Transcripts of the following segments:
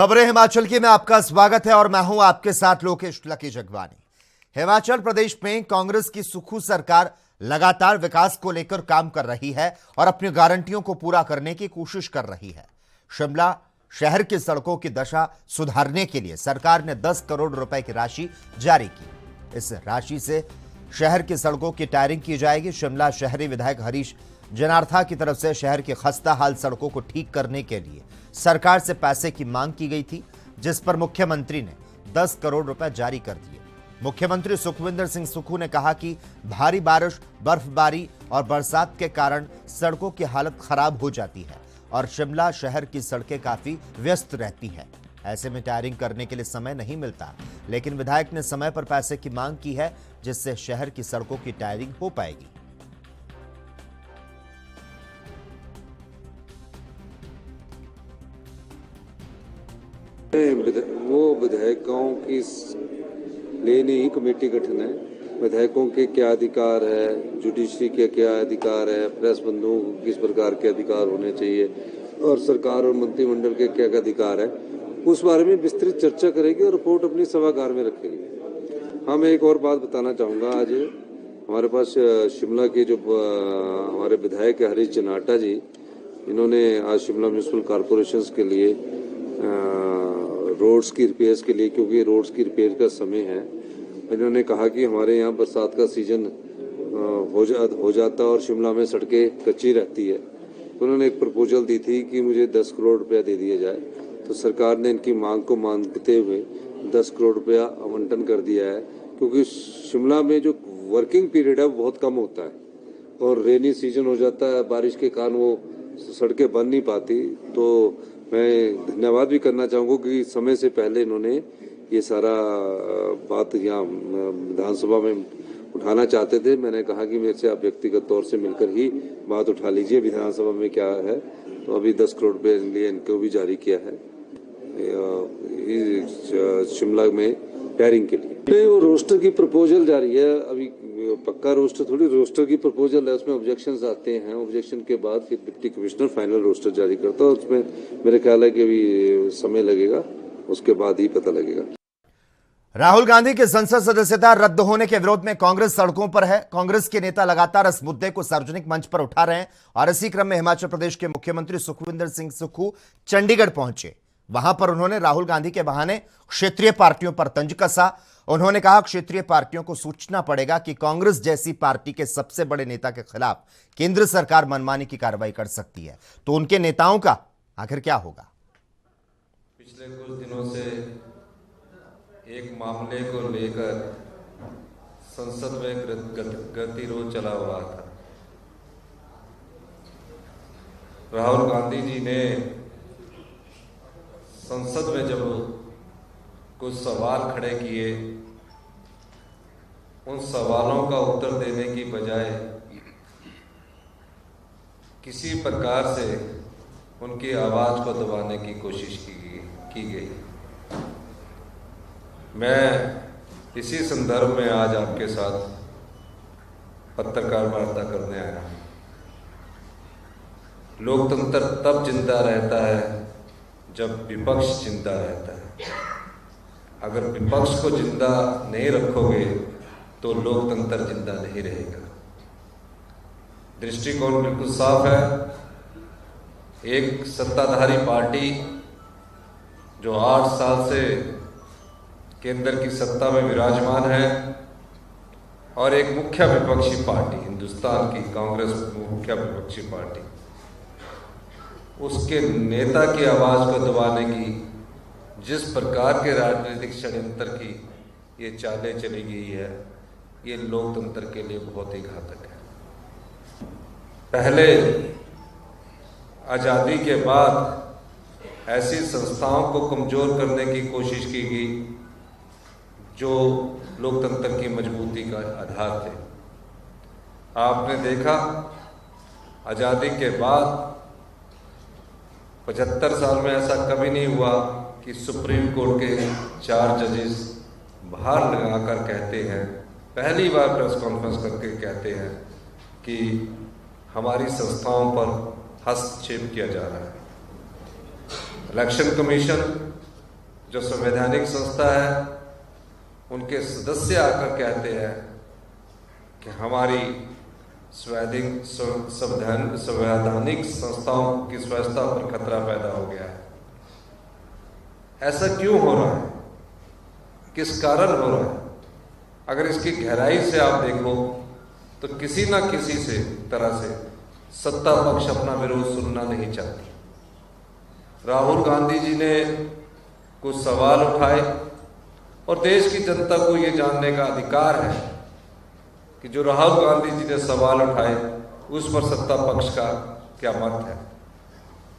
खबरें हिमाचल की में आपका स्वागत है और मैं हूं आपके साथ लोकेश लकी जगवानी। हिमाचल प्रदेश में कांग्रेस की सुक्खू सरकार लगातार विकास को लेकर काम कर रही है और अपनी गारंटियों को पूरा करने की कोशिश कर रही है। शिमला शहर की सड़कों की दशा सुधारने के लिए सरकार ने 10 करोड़ रुपए की राशि जारी की। इस राशि से शहर की सड़कों की टायरिंग की जाएगी। शिमला शहरी विधायक हरीश जनार्था की तरफ से शहर की खस्ता हाल सड़कों को ठीक करने के लिए सरकार से पैसे की मांग की गई थी, जिस पर मुख्यमंत्री ने 10 करोड़ रुपए जारी कर दिए। मुख्यमंत्री सुखविंदर सिंह सुक्खू ने कहा कि भारी बारिश, बर्फबारी और बरसात के कारण सड़कों की हालत खराब हो जाती है और शिमला शहर की सड़कें काफी व्यस्त रहती हैं। ऐसे में टायरिंग करने के लिए समय नहीं मिलता, लेकिन विधायक ने समय पर पैसे की मांग की है, जिससे शहर की सड़कों की टायरिंग हो पाएगी। वो विधायकों की लिए नहीं कमेटी गठन है। विधायकों के क्या अधिकार है, जुडिशरी के क्या अधिकार है, प्रेस बंधुओं को किस प्रकार के अधिकार होने चाहिए और सरकार और मंत्रिमंडल के क्या अधिकार है, उस बारे में विस्तृत चर्चा करेगी और रिपोर्ट अपनी सभागार में रखेगी। हाँ, मैं एक और बात बताना चाहूँगा। आज हमारे पास शिमला के जो हमारे विधायक है हरीश जनार्था जी, इन्होंने आज शिमला म्यूनसिपल कॉरपोरेशन के लिए रोड्स की रिपेयर्स के लिए, क्योंकि रोड्स की रिपेयर का समय है, इन्होंने कहा कि हमारे यहाँ बरसात का सीजन हो जाता और शिमला में सड़कें कच्ची रहती है। उन्होंने एक प्रपोजल दी थी कि मुझे 10 करोड़ रुपया दे दिया जाए, तो सरकार ने इनकी मांग को मानते हुए 10 करोड़ रुपया आवंटन कर दिया है। क्योंकि शिमला में जो वर्किंग पीरियड है वो बहुत कम होता है और रेनी सीजन हो जाता है, बारिश के कारण वो सड़कें बन नहीं पाती। तो मैं धन्यवाद भी करना चाहूँगा कि समय से पहले इन्होंने ये सारा बात यहाँ विधानसभा में उठाना चाहते थे। मैंने कहा कि मेरे से आप व्यक्तिगत तौर से मिलकर ही बात उठा लीजिए विधानसभा में क्या है। तो अभी 10 करोड़ रुपये लिए इनको भी जारी किया है शिमला में टायरिंग के लिए। वो रोस्टर की प्रपोजल जारी है, अभी पक्का रोस्टर थोड़ी, रोस्टर की प्रपोजल है, उसमें ऑब्जेक्शंस आते हैं। ऑब्जेक्शन के बाद फिर डिप्टी कमिश्नर फाइनल रोस्टर जारी करता है। उसमें मेरे ख्याल है कि अभी समय लगेगा, उसके बाद ही पता लगेगा। राहुल गांधी की संसद सदस्यता रद्द होने के विरोध में कांग्रेस सड़कों पर है। कांग्रेस के नेता लगातार इस मुद्दे को सार्वजनिक मंच पर उठा रहे हैं और इसी क्रम में हिमाचल प्रदेश के मुख्यमंत्री सुखविंदर सिंह सुक्खू चंडीगढ़ पहुंचे। वहां पर उन्होंने राहुल गांधी के बहाने क्षेत्रीय पार्टियों पर तंज कसा। उन्होंने कहा क्षेत्रीय पार्टियों को सोचना पड़ेगा कि कांग्रेस जैसी पार्टी के सबसे बड़े नेता के खिलाफ केंद्र सरकार मनमानी की कार्रवाई कर सकती है, तो उनके नेताओं का आखिर क्या होगा। पिछले कुछ दिनों से एक मामले को लेकर संसद में गतिरोध चला हुआ था। राहुल गांधी जी ने संसद में जब कुछ सवाल खड़े किए, उन सवालों का उत्तर देने की बजाय किसी प्रकार से उनकी आवाज को दबाने की कोशिश की गई। मैं इसी संदर्भ में आज आपके साथ पत्रकार वार्ता करने आया हूं। लोकतंत्र तब जिंदा रहता है जब विपक्ष जिंदा रहता है। अगर विपक्ष को जिंदा नहीं रखोगे तो लोकतंत्र जिंदा नहीं रहेगा। दृष्टिकोण बिल्कुल साफ है। एक सत्ताधारी पार्टी जो 8 साल से केंद्र की सत्ता में विराजमान है और एक मुख्य विपक्षी पार्टी, हिंदुस्तान की कांग्रेस मुख्य विपक्षी पार्टी, उसके नेता की आवाज को दबाने की जिस प्रकार के राजनीतिक षड्यंत्र की ये चालें चली गई है, ये लोकतंत्र के लिए बहुत ही घातक है। पहले आजादी के बाद ऐसी संस्थाओं को कमजोर करने की कोशिश की गई जो लोकतंत्र की मजबूती का आधार थे। आपने देखा आजादी के बाद 75 साल में ऐसा कभी नहीं हुआ कि सुप्रीम कोर्ट के 4 जजेस बाहर लगाकर कहते हैं, पहली बार प्रेस कॉन्फ्रेंस करके कहते हैं कि हमारी संस्थाओं पर हस्तक्षेप किया जा रहा है। इलेक्शन कमीशन जो संवैधानिक संस्था है, उनके सदस्य आकर कहते हैं कि हमारी संवैधानिक संस्थाओं की स्वायत्तता पर खतरा पैदा हो गया है। ऐसा क्यों हो रहा है? किस कारण हो रहा है? अगर इसकी गहराई से आप देखो तो किसी ना किसी से तरह से सत्ता पक्ष अपना विरोध सुनना नहीं चाहती। राहुल गांधी जी ने कुछ सवाल उठाए और देश की जनता को ये जानने का अधिकार है कि जो राहुल गांधी जी ने सवाल उठाए उस पर सत्ता पक्ष का क्या मत है।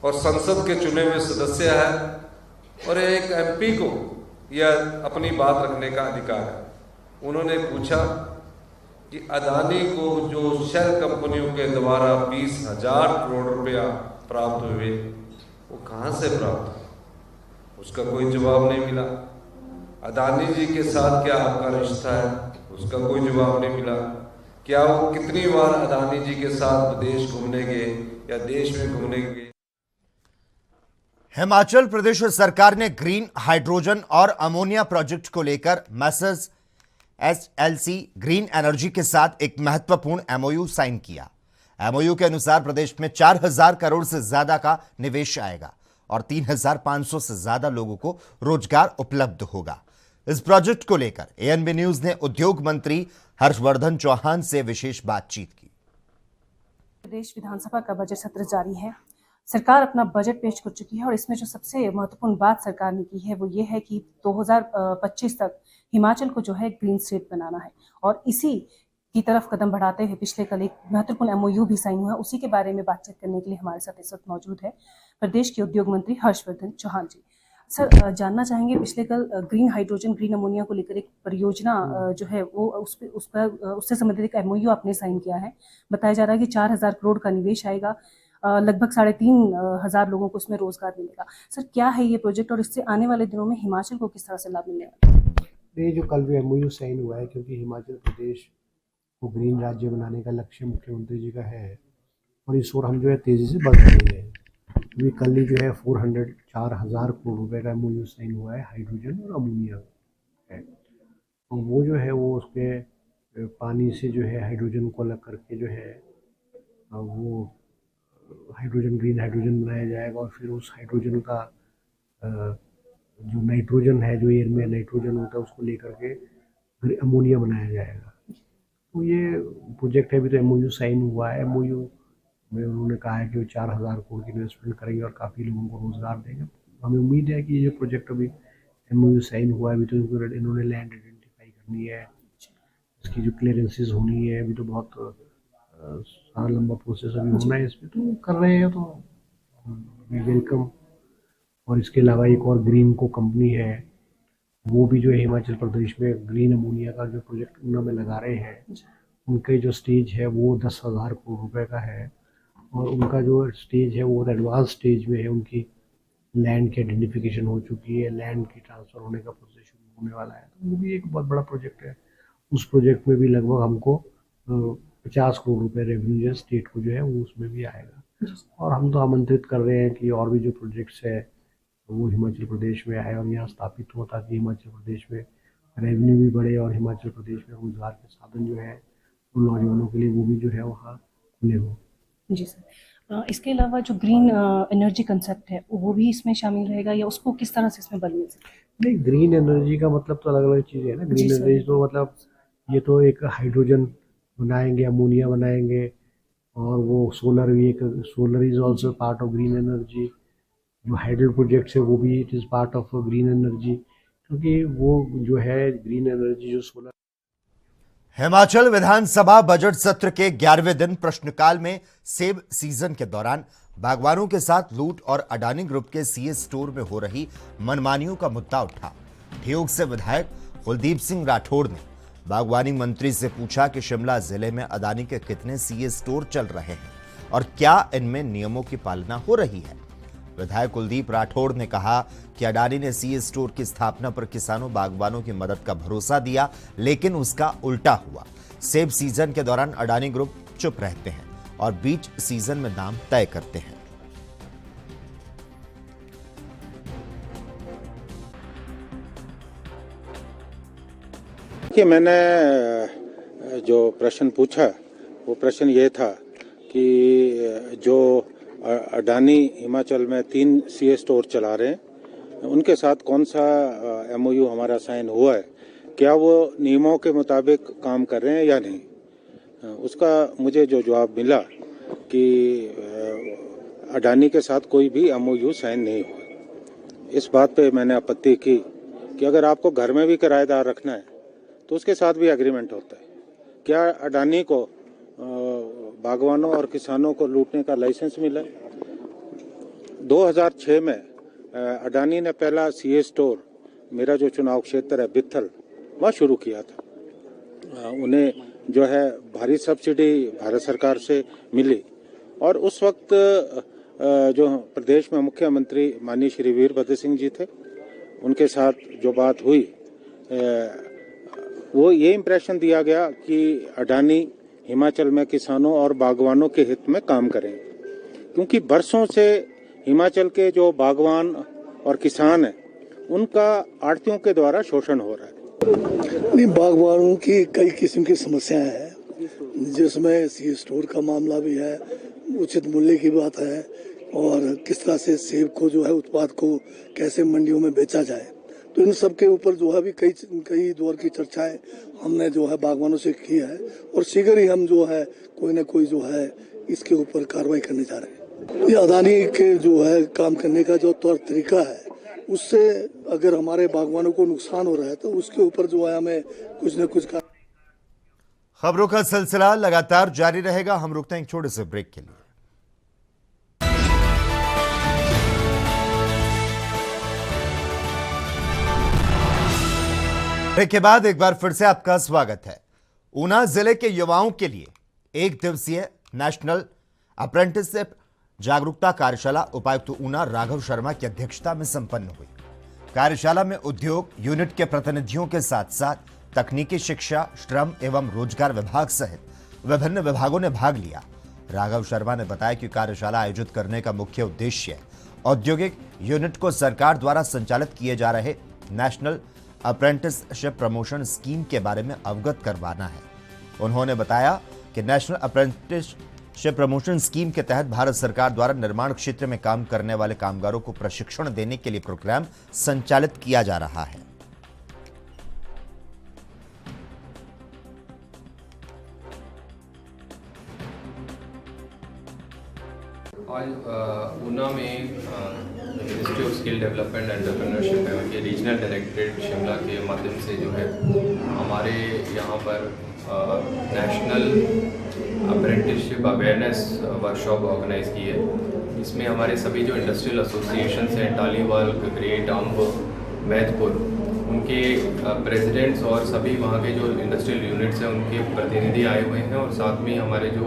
और संसद के चुने हुए सदस्य है और एक एमपी को यह अपनी बात रखने का अधिकार है। उन्होंने पूछा कि अदानी को जो शेल कंपनियों के द्वारा 20,000 करोड़ रुपया प्राप्त हुए, वो कहाँ से प्राप्त हुए? उसका कोई जवाब नहीं मिला। अदानी जी के साथ क्या आपका रिश्ता है? उसका कोई जवाब नहीं मिला। क्या वो कितनी बार अदानी जी के साथ विदेश घूमने गए या देश में घूमने गए? हिमाचल प्रदेश सरकार ने ग्रीन हाइड्रोजन और अमोनिया प्रोजेक्ट को लेकर मैसर्स SLC ग्रीन एनर्जी के साथ एक महत्वपूर्ण MOU साइन किया। MOU के अनुसार प्रदेश में 4,000 करोड़ से ज्यादा का निवेश आएगा और 3,500 से ज्यादा लोगों को रोजगार उपलब्ध होगा। इस प्रोजेक्ट को लेकर ANB न्यूज ने उद्योग मंत्री हर्षवर्धन चौहान से विशेष बातचीत की। प्रदेश विधानसभा का बजट सत्र जारी है। सरकार अपना बजट पेश कर चुकी है और इसमें जो सबसे महत्वपूर्ण बात सरकार ने की है वो ये है कि 2025 तक हिमाचल को जो है ग्रीन स्टेट बनाना है और इसी की तरफ कदम बढ़ाते हुए पिछले कल एक महत्वपूर्ण MOU भी साइन हुआ। उसी के बारे में बातचीत करने के लिए हमारे साथ इस वक्त मौजूद है प्रदेश के उद्योग मंत्री हर्षवर्धन चौहान जी। सर, जानना चाहेंगे पिछले कल ग्रीन हाइड्रोजन ग्रीन अमोनिया को लेकर एक परियोजना जो है वो उससे संबंधित एक MOU आपने साइन किया है। बताया जा रहा है कि 4,000 करोड़ का निवेश आएगा, लगभग 3,500 लोगों को इसमें रोजगार मिलेगा। सर, क्या है ये प्रोजेक्ट और इससे आने वाले दिनों में हिमाचल को किस तरह से लाभ मिलने वाला है? ये जो कल जो MOU साइन हुआ है, क्योंकि हिमाचल प्रदेश को ग्रीन राज्य बनाने का लक्ष्य मुख्यमंत्री जी का है और इस ओर हम जो है तेज़ी से बढ़ रहे हैं। अभी कल ही जो है 4,000 करोड़ रुपए का MOU साइन हुआ है हाइड्रोजन और अमोनिया है। तो वो जो है वो उसके पानी से जो है हाइड्रोजन को अलग करके जो है वो हाइड्रोजन ग्रीन हाइड्रोजन बनाया जाएगा और फिर उस हाइड्रोजन का जो नाइट्रोजन है, जो एयर में नाइट्रोजन होता है, उसको लेकर के अमोनिया बनाया जाएगा। तो ये प्रोजेक्ट है। अभी तो MOU साइन हुआ है। MOU में उन्होंने कहा है कि वो 4,000 करोड़ की इन्वेस्टमेंट करेंगे और काफ़ी लोगों को रोज़गार देंगे। हमें उम्मीद है कि ये जो प्रोजेक्ट अभी MOU साइन हुआ है, अभी तो इन्होंने लैंड आइडेंटिफाई करनी है, इसकी जो क्लियरेंसेज होनी है, अभी तो बहुत सारा लंबा प्रोसेस अभी होना है इसमें, तो कर रहे हैं, तो वेलकम। और इसके अलावा एक और ग्रीन को कंपनी है, वो भी जो है हिमाचल प्रदेश में ग्रीन अमोनिया का जो प्रोजेक्ट उन्होंने लगा रहे हैं, उनके जो स्टेज है वो 10,000 करोड़ रुपए का है और उनका जो स्टेज है वो एडवांस स्टेज में है। उनकी लैंड की आइडेंटिफिकेशन हो चुकी है, लैंड की ट्रांसफ़र होने का प्रोसेस शुरू होने वाला है। तो वो भी एक बहुत बड़ा प्रोजेक्ट है। उस प्रोजेक्ट में भी लगभग हमको 50 करोड़ रुपए रेवेन्यू जो स्टेट को जो है वो उसमें भी आएगा। और हम तो आमंत्रित कर रहे हैं कि और भी जो प्रोजेक्ट्स है वो हिमाचल प्रदेश में आए और यहाँ स्थापित हो, ताकि हिमाचल प्रदेश में रेवेन्यू भी बढ़े और हिमाचल प्रदेश में रोजगार के साधन जो है उन नौजवानों के लिए वो भी जो है वहाँ खुले हो। जी सर, इसके अलावा जो ग्रीन एनर्जी कंसेप्ट है वो भी इसमें शामिल रहेगा या उसको किस तरह से इसमें बल मिल सकता है? नहीं, ग्रीन एनर्जी का मतलब तो अलग अलग चीज़ें है ना। ग्रीन एनर्जी तो मतलब ये तो एक हाइड्रोजन बनाएंगे, अमोनिया बनाएंगे और वो सोलर भी, एक solar is also part of green energy. जो हाइड्रो प्रोजेक्ट्स है वो भी it is part of green energy, क्योंकि वो जो है ग्रीन एनर्जी जो सोलर। हिमाचल विधानसभा बजट सत्र के 11वें दिन प्रश्नकाल में सेब सीजन के दौरान बागवानों के साथ लूट और अडानी ग्रुप के सीए स्टोर में हो रही मनमानियों का मुद्दा उठा। ठियोग से विधायक कुलदीप सिंह राठौड़ ने बागवानी मंत्री से पूछा कि शिमला जिले में अडानी के कितने सीए स्टोर चल रहे हैं और क्या इनमें नियमों की पालना हो रही है। विधायक कुलदीप राठौड़ ने कहा कि अडानी ने सीए स्टोर की स्थापना पर किसानों बागवानों की मदद का भरोसा दिया, लेकिन उसका उल्टा हुआ। सेब सीजन के दौरान अडानी ग्रुप चुप रहते हैं और बीच सीजन में दाम तय करते हैं। कि मैंने जो प्रश्न पूछा वो प्रश्न ये था कि जो अडानी हिमाचल में 3 सीए स्टोर चला रहे हैं उनके साथ कौन सा एमओयू हमारा साइन हुआ है, क्या वो नियमों के मुताबिक काम कर रहे हैं या नहीं। उसका मुझे जो जवाब मिला कि अडानी के साथ कोई भी एमओयू साइन नहीं हुआ। इस बात पे मैंने आपत्ति की कि अगर आपको घर में भी किराएदार रखना है तो उसके साथ भी एग्रीमेंट होता है। क्या अडानी को बागवानों और किसानों को लूटने का लाइसेंस मिला? 2006 में अडानी ने पहला सीए स्टोर, मेरा जो चुनाव क्षेत्र है बिथल, वहाँ शुरू किया था। उन्हें जो है भारी सब्सिडी भारत सरकार से मिली और उस वक्त जो प्रदेश में मुख्यमंत्री माननीय श्री वीरभद्र सिंह जी थे, उनके साथ जो बात हुई वो ये इम्प्रेशन दिया गया कि अडानी हिमाचल में किसानों और बागवानों के हित में काम करेंगे, क्योंकि बरसों से हिमाचल के जो बागवान और किसान हैं उनका आड़तियों के द्वारा शोषण हो रहा है। नहीं, बागवानों की कई किस्म की समस्याएं हैं, जिसमें सी स्टोर का मामला भी है, उचित मूल्य की बात है और किस तरह से सेब को जो है उत्पाद को कैसे मंडियों में बेचा जाए। तो इन सब के ऊपर जो है भी कई दौर की चर्चाएं हमने जो है बागवानों से की है और शीघ्र ही हम जो है कोई ना कोई जो है इसके ऊपर कार्रवाई करने जा रहे हैं। ये अडानी के जो है काम करने का जो तौर तरीका है, उससे अगर हमारे बागवानों को नुकसान हो रहा है तो उसके ऊपर जो है हमें कुछ न कुछ खबरों का सिलसिला लगातार जारी रहेगा। हम रुकते हैं एक छोटे से ब्रेक के लिए। ब्रेक के बाद एक बार फिर से आपका स्वागत है। ऊना जिले के युवाओं के लिए 1 दिवसीय नेशनल अप्रेंटिसशिप जागरूकता कार्यशाला उपायुक्त ऊना राघव शर्मा की अध्यक्षता में संपन्न हुई। कार्यशाला में उद्योग यूनिट के प्रतिनिधियों के साथ साथ तकनीकी शिक्षा, श्रम एवं रोजगार विभाग सहित विभिन्न विभागों ने भाग लिया। राघव शर्मा ने बताया कि कार्यशाला आयोजित करने का मुख्य उद्देश्य औद्योगिक यूनिट को सरकार द्वारा संचालित किए जा रहे नेशनल अप्रेंटिसशिप प्रमोशन स्कीम के बारे में अवगत करवाना है। उन्होंने बताया कि नेशनल अप्रेंटिसशिप प्रमोशन स्कीम के तहत भारत सरकार द्वारा निर्माण क्षेत्र में काम करने वाले कामगारों को प्रशिक्षण देने के लिए प्रोग्राम संचालित किया जा रहा है। आज ऊना में ministry of skill development and entrepreneurship के रीजनल डायरेक्टरेट शिमला के माध्यम से जो है हमारे यहाँ पर national apprenticeship awareness workshop organise की है। इसमें हमारे सभी जो इंडस्ट्रियल एसोसिएशन हैं, टालीवाल, ग्रेट, अम्ब, मैदपुर, उनके प्रेसिडेंट्स और सभी वहाँ के जो इंडस्ट्रियल यूनिट्स हैं उनके प्रतिनिधि आए हुए हैं और साथ में हमारे जो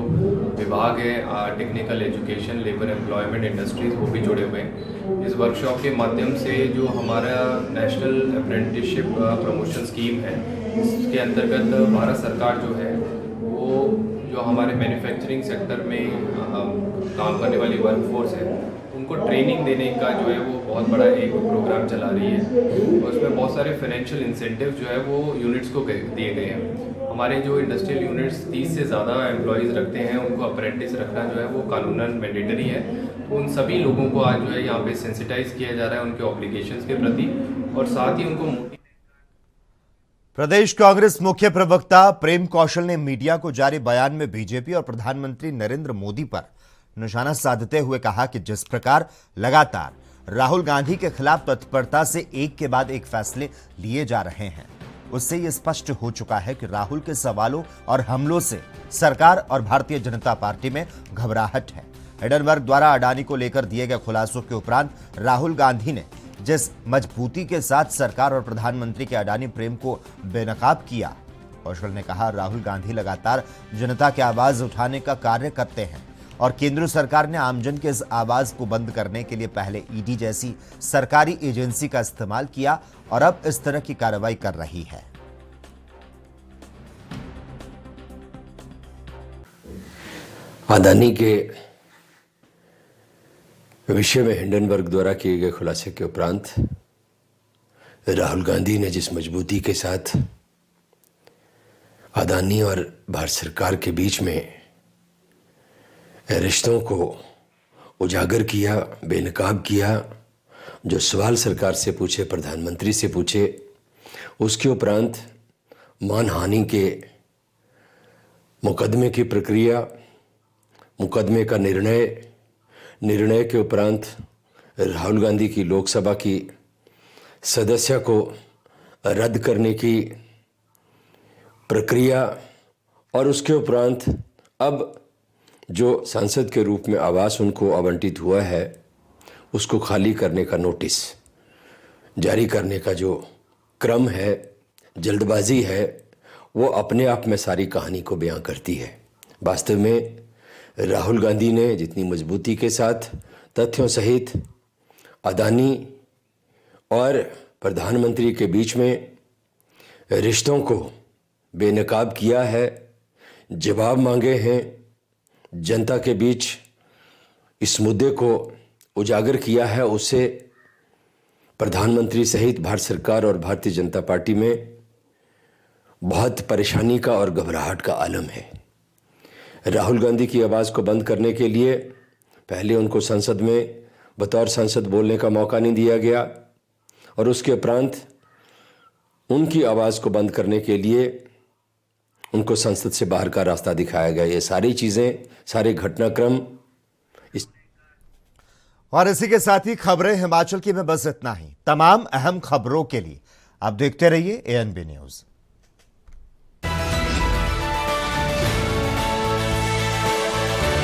विभाग है technical education, labour employment, industries, वो भी जुड़े हुए हैं। इस वर्कशॉप के माध्यम से जो हमारा नेशनल अप्रेंटिसशिप प्रमोशन स्कीम है, इसके अंतर्गत भारत सरकार जो है वो जो हमारे मैन्युफैक्चरिंग सेक्टर में काम करने वाली वर्कफोर्स है उनको ट्रेनिंग देने का जो है वो बहुत बड़ा एक प्रोग्राम चला रही है और उसमें बहुत सारे फाइनेंशियल इंसेंटिव जो है वो यूनिट्स को दिए गए हैं। हमारे जो इंडस्ट्रियल यूनिट्स 30 से ज़्यादा एम्प्लॉयज़ रखते हैं, उनको अप्रेंटिस रखना जो है वो कानूनन मैंडेटरी है। तो उन सभी लोगों को आज जो है यहाँ पे सेंसिटाइज किया जा रहा है उनके ऑब्लिगेशंस के प्रति और साथ ही उनको प्रदेश कांग्रेस मुख्य प्रवक्ता प्रेम कौशल ने मीडिया को जारी बयान में बीजेपी और प्रधानमंत्री नरेंद्र मोदी पर निशाना साधते हुए कहा कि जिस प्रकार लगातार राहुल गांधी के खिलाफ तत्परता से एक के बाद एक फैसले लिए जा रहे हैं, उससे यह स्पष्ट हो चुका है कि राहुल के सवालों और हमलों से सरकार और भारतीय जनता पार्टी में घबराहट है। हिडनबर्ग द्वारा अडानी को लेकर दिए गए खुलासों के उपरांत राहुल गांधी ने जिस मजबूती के साथ सरकार और प्रधानमंत्री के अडानी प्रेम को बेनकाब किया, कौशल ने कहा, राहुल गांधी लगातार जनता की आवाज उठाने का कार्य करते हैं और केंद्र सरकार ने आमजन के इस आवाज को बंद करने के लिए पहले ईडी जैसी सरकारी एजेंसी का इस्तेमाल किया और अब इस तरह की कार्रवाई कर रही है। अडानी के विषय में हिंडनबर्ग द्वारा किए गए खुलासे के उपरांत राहुल गांधी ने जिस मजबूती के साथ अदानी और भारत सरकार के बीच में रिश्तों को उजागर किया, बेनकाब किया। जो सवाल सरकार से पूछे, प्रधानमंत्री से पूछे, उसके उपरांत मानहानि के मुकदमे की प्रक्रिया, मुकदमे का निर्णय के उपरांत राहुल गांधी की लोकसभा की सदस्य को रद्द करने की प्रक्रिया और उसके उपरांत अब जो सांसद के रूप में आवास उनको आवंटित हुआ है उसको खाली करने का नोटिस जारी करने का जो क्रम है, जल्दबाजी है, वो अपने आप में सारी कहानी को बयां करती है। वास्तव में राहुल गांधी ने जितनी मजबूती के साथ तथ्यों सहित अदानी और प्रधानमंत्री के बीच में रिश्तों को बेनकाब किया है, जवाब मांगे हैं, जनता के बीच इस मुद्दे को उजागर किया है, उससे प्रधानमंत्री सहित भारत सरकार और भारतीय जनता पार्टी में बहुत परेशानी का और घबराहट का आलम है। राहुल गांधी की आवाज़ को बंद करने के लिए पहले उनको संसद में बतौर सांसद बोलने का मौका नहीं दिया गया और उसके उपरांत उनकी आवाज़ को बंद करने के लिए उनको संसद से बाहर का रास्ता दिखाया गया। ये सारी चीज़ें, सारे घटनाक्रम और इसी के साथ ही खबरें हिमाचल की में बस इतना ही। तमाम अहम खबरों के लिए आप देखते रहिए ANB न्यूज़।